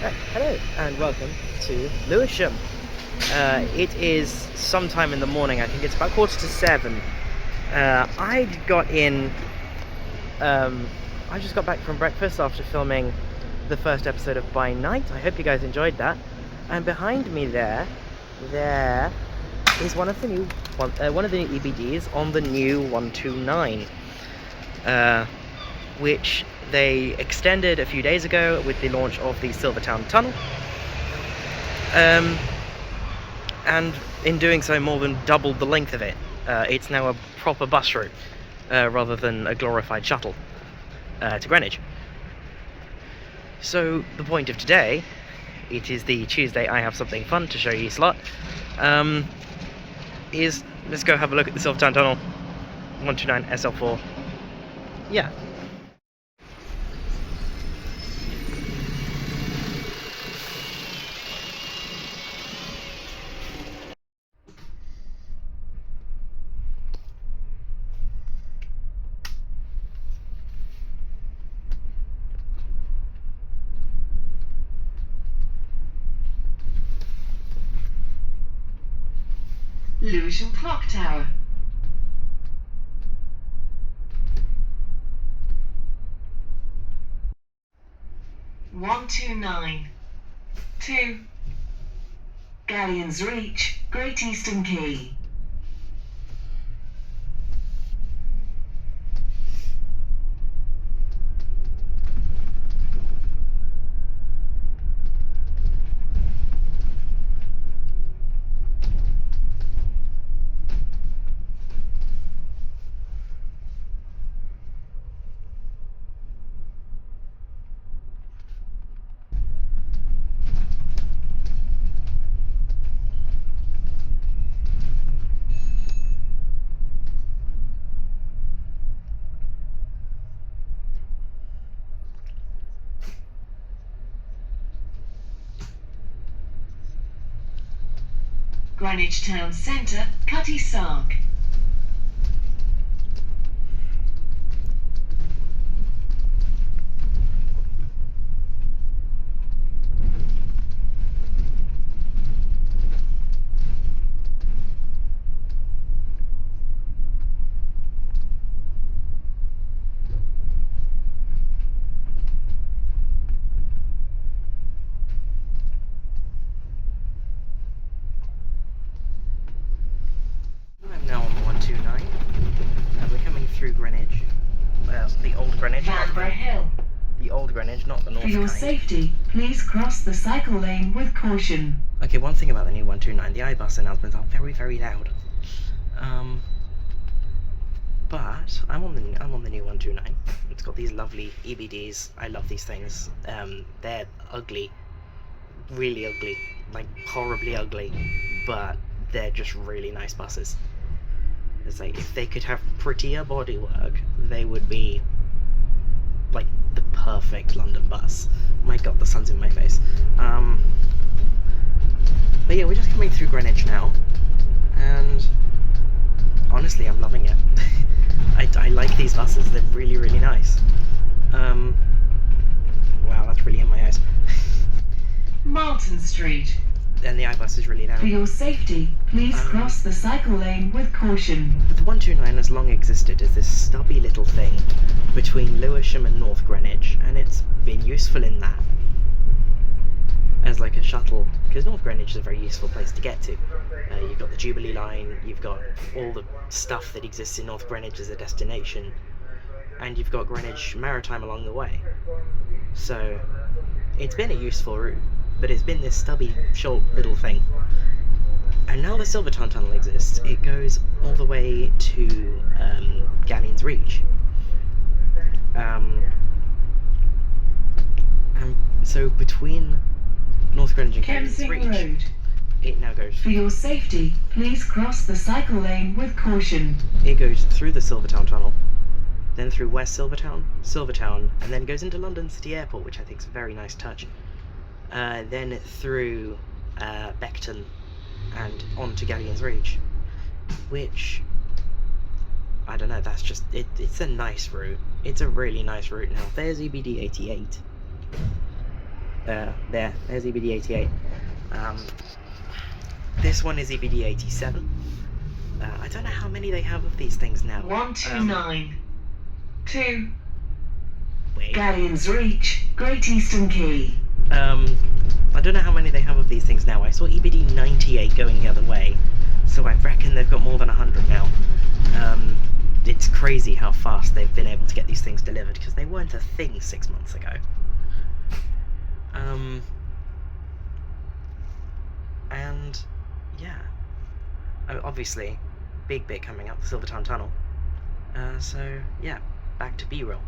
Hello and welcome to Lewisham. It is sometime in the morning. I think it's about 7:15. I just got back from breakfast after filming the first episode of By Night. I hope you guys enjoyed that. And behind me there is one of the new EBDs on the new 129, which they extended a few days ago with the launch of the Silvertown Tunnel, and in doing so more than doubled the length of it. It's now a proper bus route rather than a glorified shuttle to Greenwich. So the point of today, it is the Tuesday I have something fun to show you slot, is let's go have a look at the Silvertown Tunnel 129 SL4. Yeah. Lewisham Clock Tower. One, 2, 9. 2. Gallions Reach, Great Eastern Quay. Greenwich Town Centre, Cutty Sark. Now on the 129, we're coming through Greenwich, the old Greenwich, Vanbrugh Hill. the old Greenwich, not the north For your kind. safety, please cross the cycle lane with caution. Okay, one thing about the new 129, the iBus announcements are very, very loud. But I'm on the new 129. It's got these lovely EBDs. I love these things. They're ugly, really ugly, like horribly ugly, but they're just really nice buses. It's like, if they could have prettier bodywork, they would be like the perfect London bus. My god, the sun's in my face. But yeah, we're just coming through Greenwich now, and honestly, I'm loving it. I like these buses. They're really, really nice. Wow, that's really in my eyes. Martin Street. And the iBus is really loud. For your safety, please cross the cycle lane with caution. The 129 has long existed as this stubby little thing between Lewisham and North Greenwich, and it's been useful in that as like a shuttle, because North Greenwich is a very useful place to get to. You've got the Jubilee line, you've got all the stuff that exists in North Greenwich as a destination, and you've got Greenwich Maritime along the way. So it's been a useful route, but it's been this stubby, short little thing. And now the Silvertown Tunnel exists. It goes all the way to Gallions Reach. And so between North Greenwich and Gallions Kemsing Reach, Road. it now goes. For your safety, please cross the cycle lane with caution. It goes through the Silvertown Tunnel, then through West Silvertown, and then goes into London City Airport, which I think is a very nice touch. Then through Beckton and on to Gallions Reach, which, I don't know, that's just, it's a nice route. It's a really nice route now. There's EBD 88. There's EBD88. This one is EBD87. I don't know how many they have of these things now. 129. 2. Wait. Gallions Reach, Great Eastern Quay. I don't know how many they have of these things now. I saw EBD98 going the other way, so I reckon they've got more than 100 now. It's crazy how fast they've been able to get these things delivered, because they weren't a thing 6 months ago. And yeah, obviously, big bit coming up, the Silvertown Tunnel. So yeah, back to B-roll.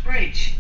Bridge.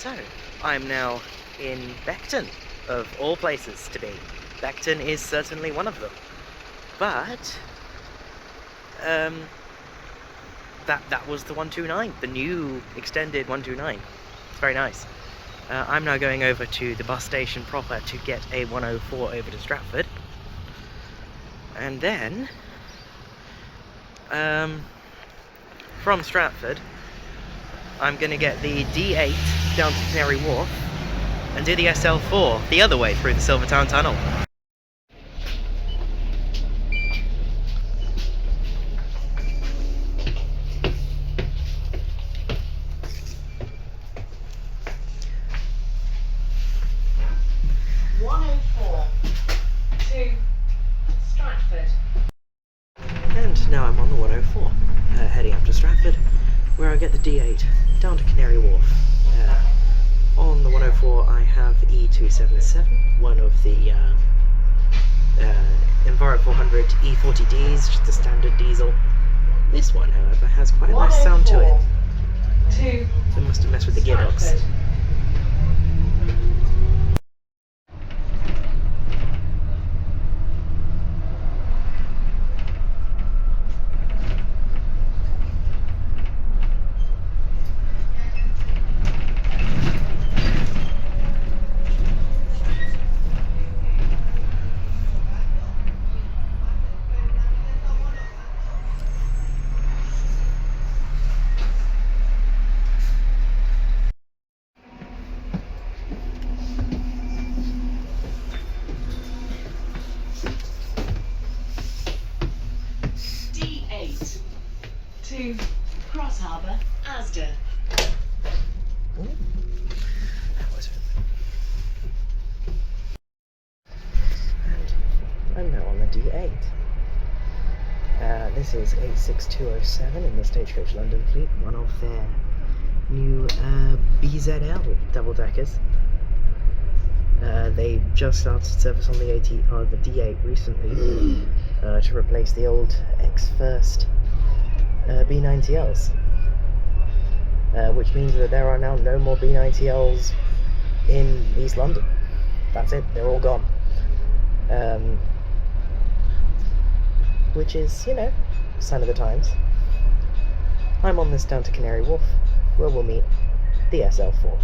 So, I'm now in Beckton, of all places to be. Beckton is certainly one of them. But, that was the 129, the new extended 129. It's very nice. I'm now going over to the bus station proper to get a 104 over to Stratford. And then, from Stratford, I'm going to get the D8 down to Canary Wharf and do the SL4 the other way through the Silvertown Tunnel. And now I'm on the 104, heading up to Stratford, where I get the D8 down to Canary Wharf. On the 104 I have E277, one of the Enviro 400 E40Ds, just the standard diesel. This one, however, has quite a nice sound to it. They must have messed with the gearbox. To Cross Harbour, Asda. Ooh, that was it. And I'm now on the D8. This is 86207 in the Stagecoach London fleet, one of their new BZL double-deckers. They just started service on the D8 recently to replace the old X-First B90Ls, which means that there are now no more B90Ls in East London. That's it, they're all gone. Which is, you know, sign of the times. I'm on this down to Canary Wharf, where we'll meet the SL4.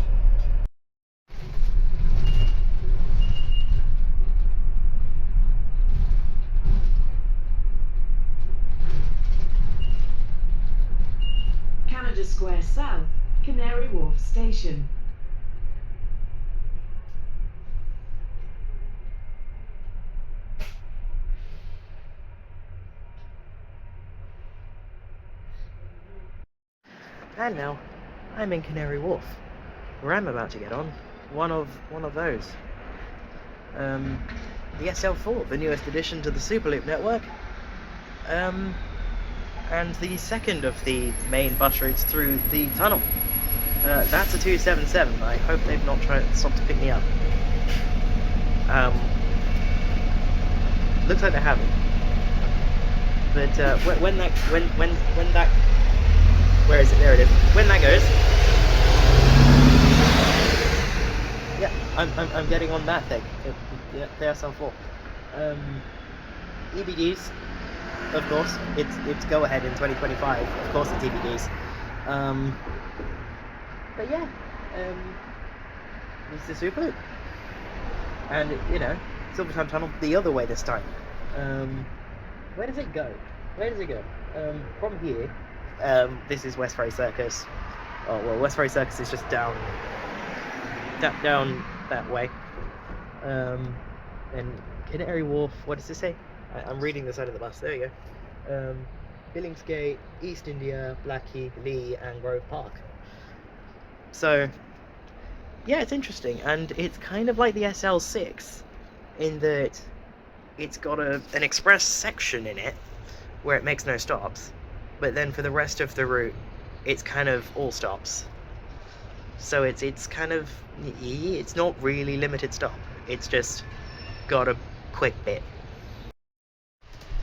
Canada Square South, Canary Wharf Station. And now I'm in Canary Wharf, where I'm about to get on one of those. The SL4, the newest addition to the Superloop network. And the second of the main bus routes through the tunnel. That's a 277. I hope they've not stopped to pick me up. Looks like they haven't. But when that, where is it? There it is. When that goes, yeah, I'm getting on that thing. Yeah, the SL4. EBDs. Of course, it's go ahead in 2025. Of course, it's EBDs. But yeah, it's the Superloop, and you know, Silvertown Tunnel the other way this time. Where does it go? Where does it go? From here, this is West Ferry Circus. Oh well, West Ferry Circus is just down that way. And Canary Wharf. What does it say? I'm reading the side of the bus. There you go. Billingsgate, East India, Blackheath, Lee, and Grove Park. So, yeah, it's interesting, and it's kind of like the SL6 in that it's got an express section in it where it makes no stops, but then for the rest of the route, it's kind of all stops. So it's kind of, it's not really limited stop. It's just got a quick bit.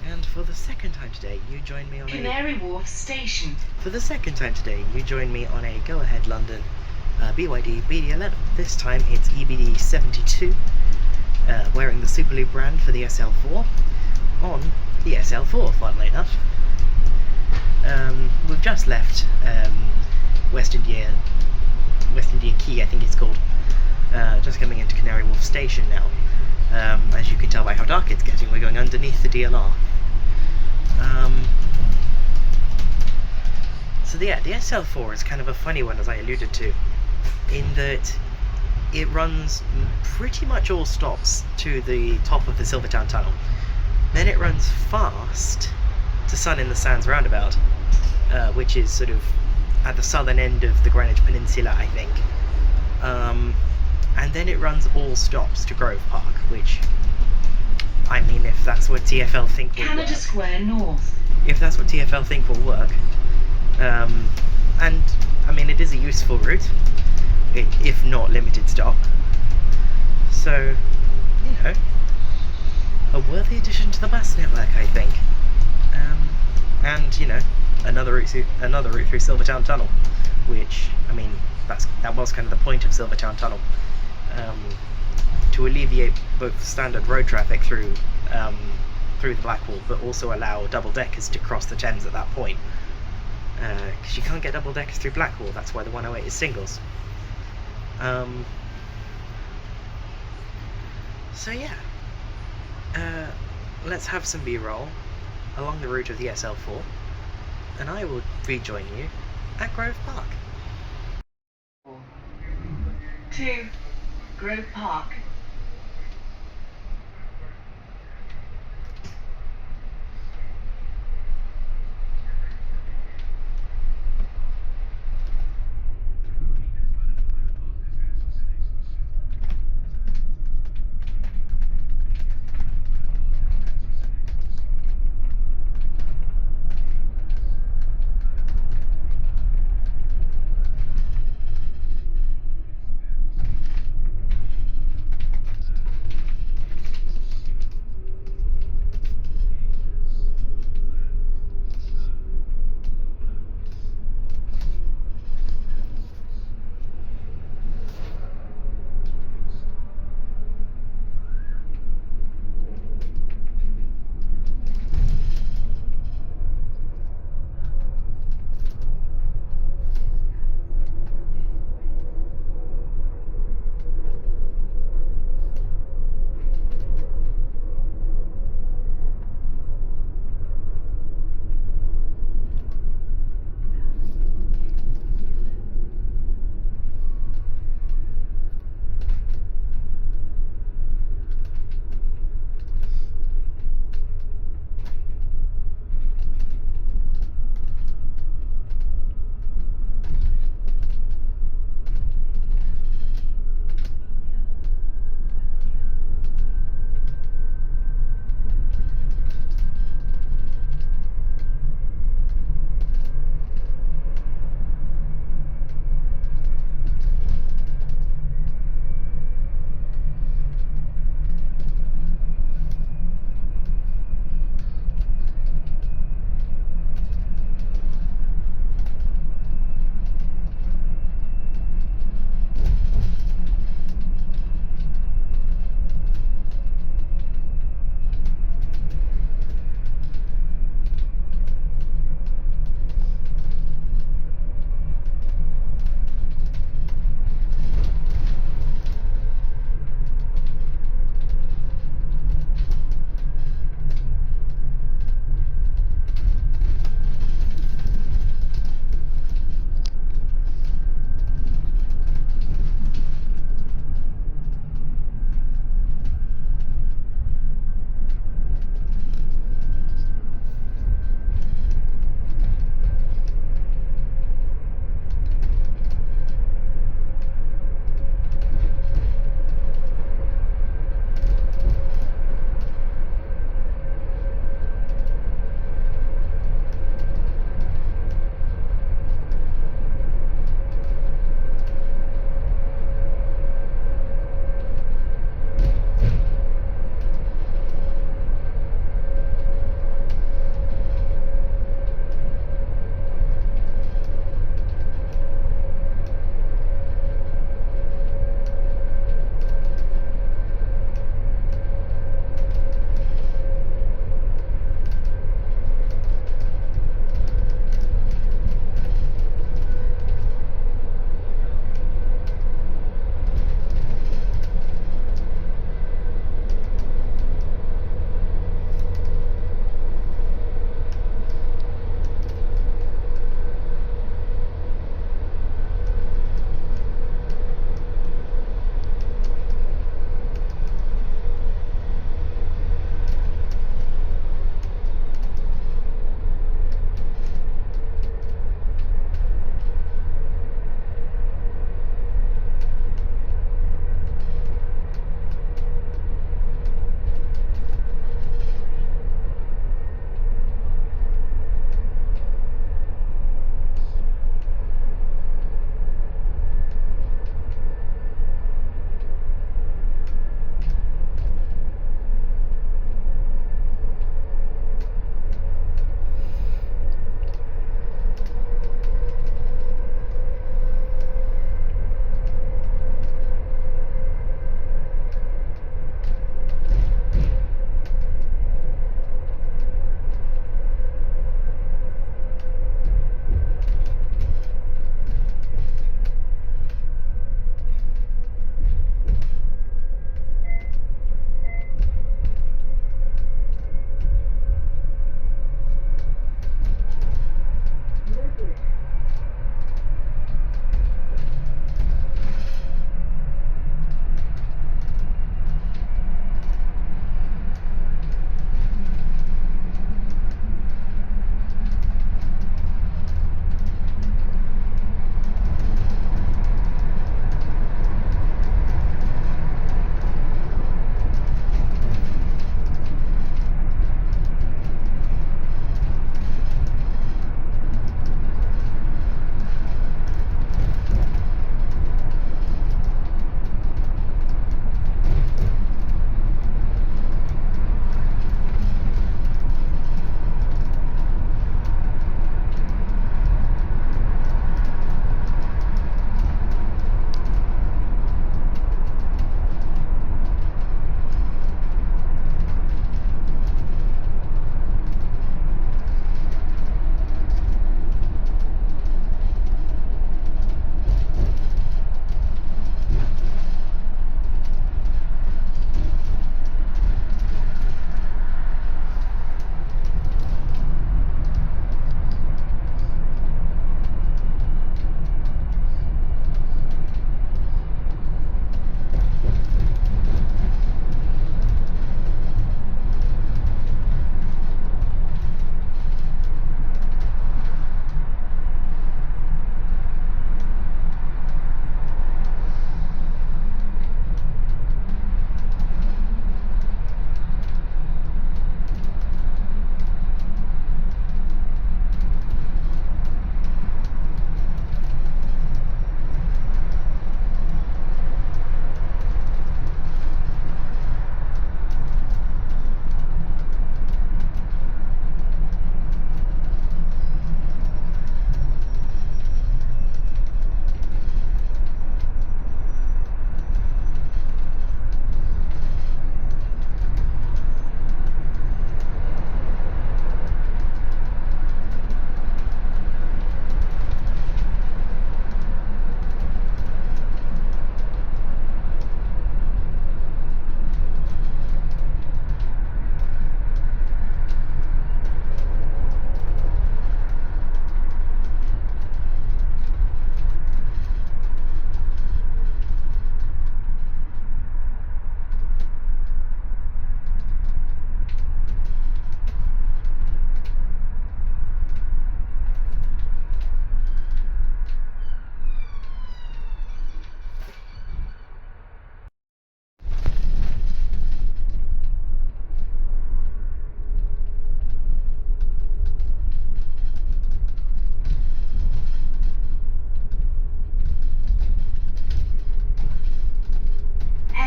And for the second time today, you join me on Canary Wharf Station. For the second time today, you join me on a Go Ahead London BYD BD11. This time it's EBD72, wearing the Superloop brand for the SL4 on the SL4, funnily enough. We've just left West India Quay, I think it's called. Just coming into Canary Wharf station now. As you can tell by how dark it's getting, we're going underneath the DLR. So yeah, the SL4 is kind of a funny one, as I alluded to, in that it runs pretty much all stops to the top of the Silvertown Tunnel. Then it runs fast to Sun in the Sands roundabout, which is sort of at the southern end of the Greenwich Peninsula, I think. And then it runs all stops to Grove Park, which, I mean, if that's what TfL think will Canada work. Square North. If that's what TfL think will work. And, I mean, it is a useful route, if not limited stop. So, you know, a worthy addition to the bus network, I think. And, you know, another route through Silvertown Tunnel, which, I mean, that was kind of the point of Silvertown Tunnel, to alleviate both standard road traffic through the Blackwall, but also allow double-deckers to cross the Thames at that point, because you can't get double-deckers through Blackwall. That's why the 108 is singles. So yeah, let's have some B-roll along the route of the SL4, and I will rejoin you at Grove Park. 2. Grove Park.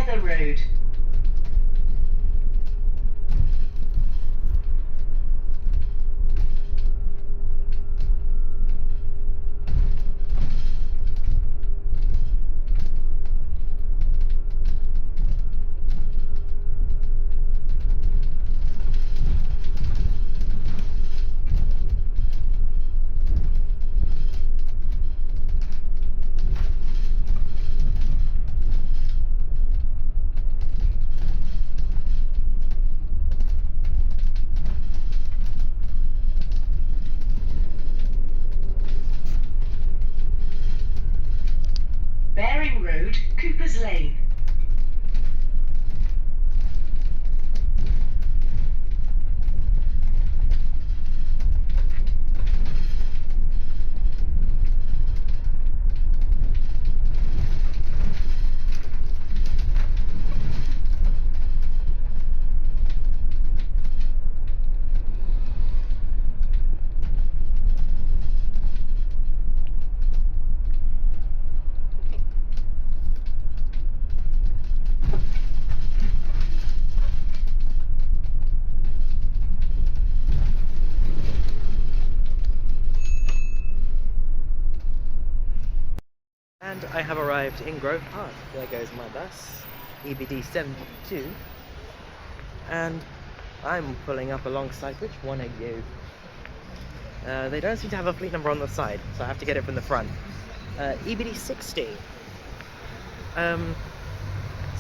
Heather Road. Bearing Road, Cooper's Lane. And I have arrived in Grove Park. There goes my bus, EBD 72. And I'm pulling up alongside which one are you? They don't seem to have a fleet number on the side, so I have to get it from the front. EBD 60.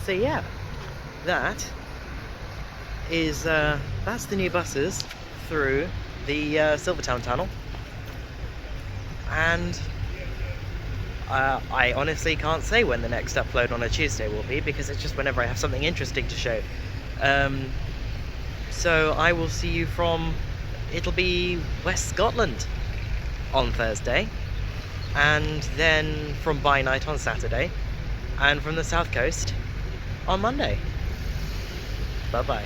So yeah, that is that's the new buses through the Silvertown Tunnel, and I honestly can't say when the next upload on a Tuesday will be, because it's just whenever I have something interesting to show. So I will see you from, it'll be West Scotland on Thursday, and then from By Night on Saturday, and from the South Coast on Monday. Bye bye.